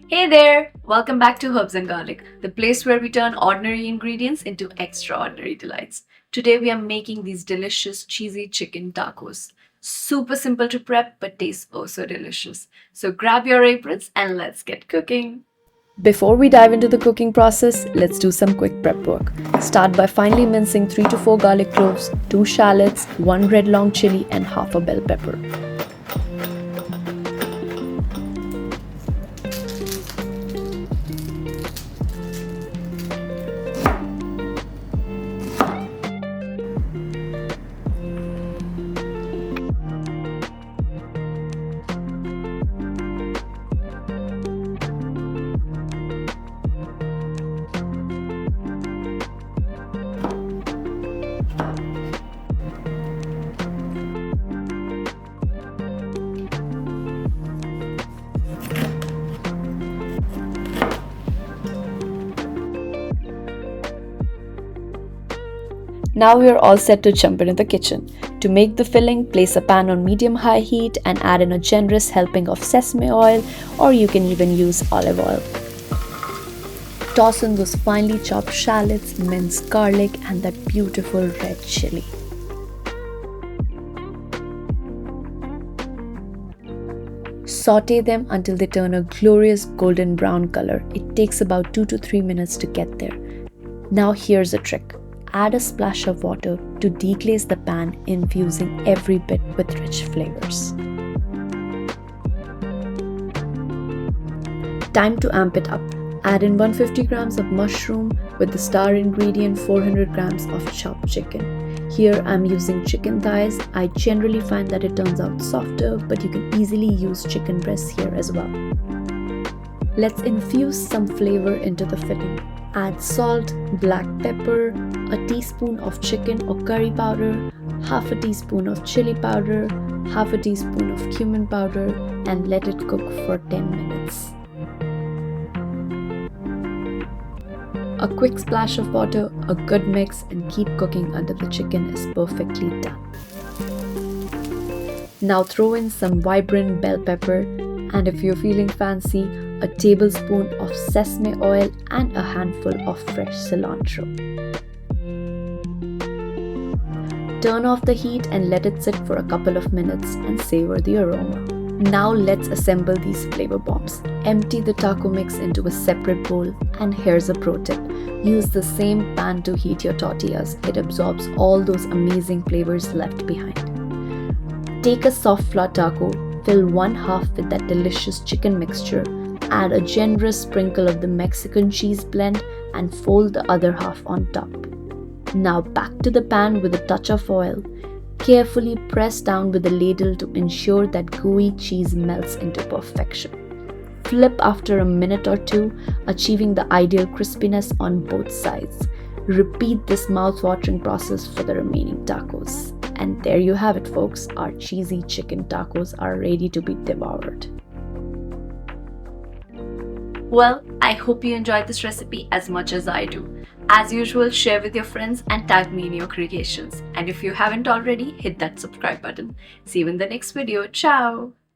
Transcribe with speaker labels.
Speaker 1: Hey there! Welcome back to Herbs and Garlic, the place where we turn ordinary ingredients into extraordinary delights. Today we are making these delicious cheesy chicken tacos. Super simple to prep but taste oh so delicious. So grab your aprons and let's get cooking. Before we dive into the cooking process, let's do some quick prep work. Start by finely mincing 3 to 4 garlic cloves, 2 shallots, 1 red long chili and half a bell pepper. Now we are all set to jump into the kitchen. To make the filling, place a pan on medium-high heat and add in a generous helping of sesame oil, or you can even use olive oil. Toss in those finely chopped shallots, minced garlic and that beautiful red chili. Saute them until they turn a glorious golden brown color. It takes about 2 to 3 minutes to get there. Now here's a trick. Add a splash of water to deglaze the pan, infusing every bit with rich flavors. Time to amp it up. Add in 150 grams of mushroom with the star ingredient 400 grams of chopped chicken. Here I'm using chicken thighs. I generally find that it turns out softer, but you can easily use chicken breasts here as well. Let's infuse some flavor into the filling. Add salt, black pepper, a teaspoon of chicken or curry powder, half a teaspoon of chili powder, half a teaspoon of cumin powder, and let it cook for 10 minutes. A quick splash of water, a good mix, and keep cooking until the chicken is perfectly done. Now throw in some vibrant bell pepper, and if you're feeling fancy, a tablespoon of sesame oil and a handful of fresh cilantro. Turn off the heat and let it sit for a couple of minutes and savor the aroma. Now let's assemble these flavor bombs. Empty the taco mix into a separate bowl, and here's a pro tip. Use the same pan to heat your tortillas. It absorbs all those amazing flavors left behind. Take a soft flour taco, fill one half with that delicious chicken mixture, add a generous sprinkle of the Mexican cheese blend and fold the other half on top. Now back to the pan with a touch of oil. Carefully press down with a ladle to ensure that gooey cheese melts into perfection. Flip after a minute or two, achieving the ideal crispiness on both sides. Repeat this mouth-watering process for the remaining tacos. And there you have it, folks. Our cheesy chicken tacos are ready to be devoured. Well, I hope you enjoyed this recipe as much as I do. As usual, share with your friends and tag me in your creations. And if you haven't already, hit that subscribe button. See you in the next video. Ciao!